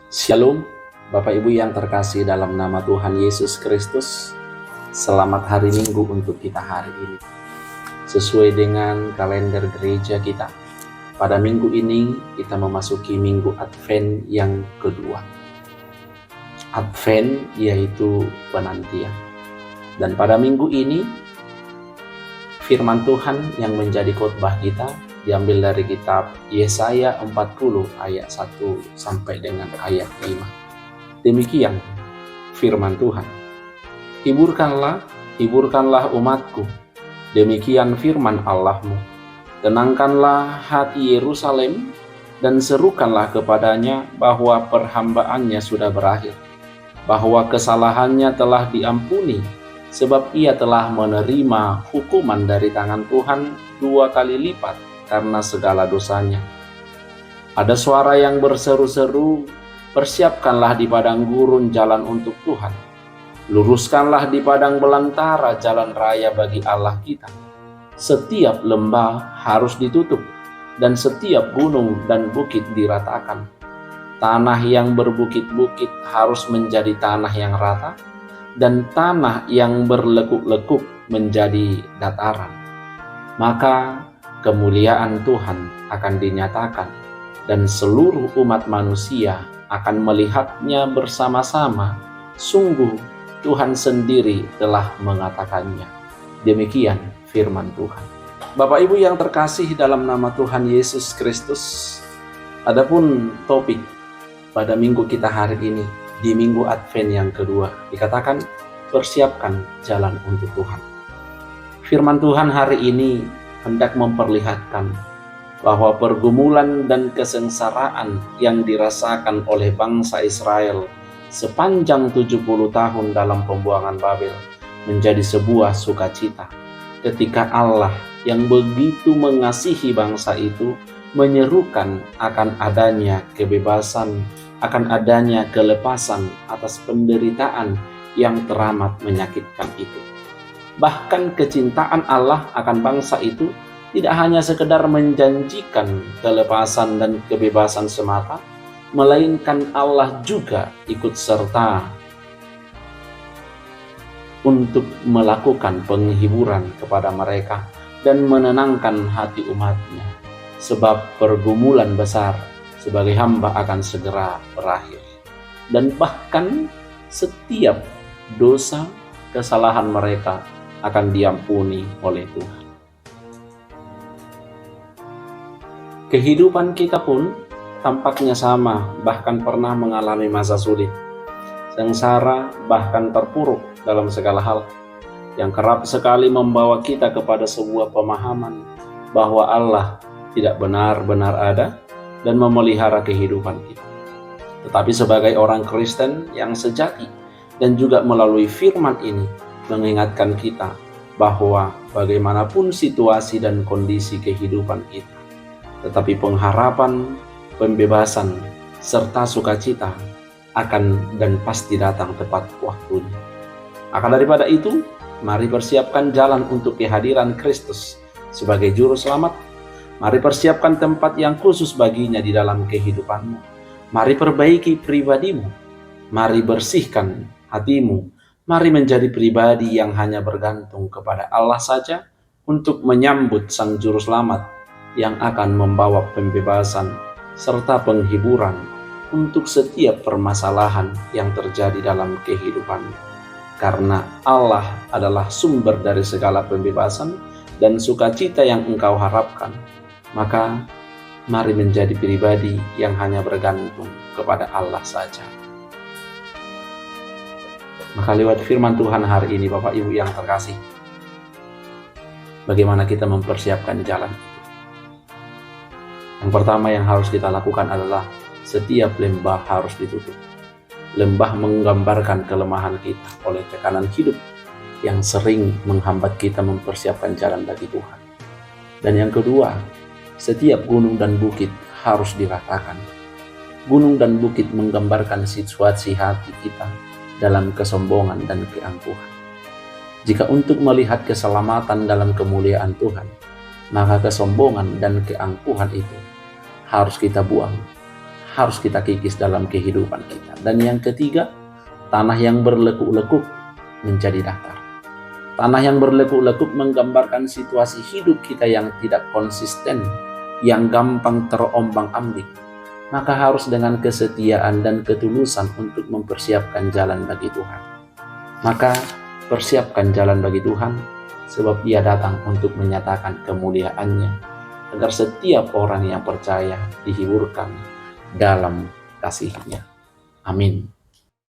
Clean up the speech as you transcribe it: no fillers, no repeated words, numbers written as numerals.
Shalom, Bapak Ibu yang terkasih dalam nama Tuhan Yesus Kristus. Selamat hari Minggu untuk kita hari ini. Sesuai dengan kalender gereja kita, pada minggu ini kita memasuki minggu Advent yang kedua. Advent yaitu penantian. Dan pada minggu ini, firman Tuhan yang menjadi khotbah kita diambil dari kitab Yesaya 40 ayat 1 sampai dengan ayat 5. Demikian firman Tuhan. Hiburkanlah umatku, demikian firman Allahmu. Tenangkanlah hati Yerusalem dan serukanlah kepadanya bahwa perhambaannya sudah berakhir, bahwa kesalahannya telah diampuni, sebab ia telah menerima hukuman dari tangan Tuhan 2 kali lipat karena segala dosanya. Ada suara yang berseru-seru, persiapkanlah di padang gurun jalan untuk Tuhan. Luruskanlah di padang belantara jalan raya bagi Allah kita. Setiap lembah harus ditutup, dan setiap gunung dan bukit diratakan. Tanah yang berbukit-bukit harus menjadi tanah yang rata, dan tanah yang berlekuk-lekuk menjadi dataran. Maka kemuliaan Tuhan akan dinyatakan, dan seluruh umat manusia akan melihatnya bersama-sama. Sungguh Tuhan sendiri telah mengatakannya. Demikian firman Tuhan. Bapak Ibu yang terkasih dalam nama Tuhan Yesus Kristus, adapun topik pada minggu kita hari ini, di minggu Advent yang kedua, dikatakan persiapkan jalan untuk Tuhan. Firman Tuhan hari ini hendak memperlihatkan bahwa pergumulan dan kesengsaraan yang dirasakan oleh bangsa Israel sepanjang 70 tahun dalam pembuangan Babel menjadi sebuah sukacita ketika Allah yang begitu mengasihi bangsa itu menyerukan akan adanya kebebasan, akan adanya kelepasan atas penderitaan yang teramat menyakitkan itu. Bahkan kecintaan Allah akan bangsa itu tidak hanya sekedar menjanjikan kelepasan dan kebebasan semata, melainkan Allah juga ikut serta untuk melakukan penghiburan kepada mereka dan menenangkan hati umatnya, sebab pergumulan besar sebagai hamba akan segera berakhir. Dan bahkan setiap dosa, kesalahan mereka akan diampuni oleh Tuhan. Kehidupan kita pun tampaknya sama, bahkan pernah mengalami masa sulit, sengsara, bahkan terpuruk dalam segala hal, yang kerap sekali membawa kita kepada sebuah pemahaman bahwa Allah tidak benar-benar ada dan memelihara kehidupan kita. Tetapi sebagai orang Kristen yang sejati dan juga melalui firman ini mengingatkan kita bahwa bagaimanapun situasi dan kondisi kehidupan kita, tetapi pengharapan, pembebasan, serta sukacita akan dan pasti datang tepat waktunya. Maka daripada itu, mari persiapkan jalan untuk kehadiran Kristus sebagai juru selamat. Mari persiapkan tempat yang khusus baginya di dalam kehidupanmu. Mari perbaiki pribadimu. Mari bersihkan hatimu. Mari menjadi pribadi yang hanya bergantung kepada Allah saja untuk menyambut Sang Juru Selamat yang akan membawa pembebasan serta penghiburan untuk setiap permasalahan yang terjadi dalam kehidupanmu. Karena Allah adalah sumber dari segala pembebasan dan sukacita yang engkau harapkan, maka mari menjadi pribadi yang hanya bergantung kepada Allah saja. Maka lewat firman Tuhan hari ini, Bapak Ibu yang terkasih, bagaimana kita mempersiapkan jalan itu? Yang pertama yang harus kita lakukan adalah setiap lembah harus ditutup. Lembah menggambarkan kelemahan kita oleh tekanan hidup yang sering menghambat kita mempersiapkan jalan bagi Tuhan. Dan yang kedua, setiap gunung dan bukit harus diratakan. Gunung dan bukit menggambarkan situasi hati kita dalam kesombongan dan keangkuhan. Jika untuk melihat keselamatan dalam kemuliaan Tuhan, maka kesombongan dan keangkuhan itu harus kita buang, harus kita kikis dalam kehidupan kita. Dan yang ketiga, tanah yang berlekuk-lekuk menjadi datar. Tanah yang berlekuk-lekuk menggambarkan situasi hidup kita yang tidak konsisten, yang gampang terombang-ambing. Maka harus dengan kesetiaan dan ketulusan untuk mempersiapkan jalan bagi Tuhan. Maka persiapkan jalan bagi Tuhan, sebab Dia datang untuk menyatakan kemuliaan-Nya, agar setiap orang yang percaya dihiburkan dalam kasih-Nya. Amin.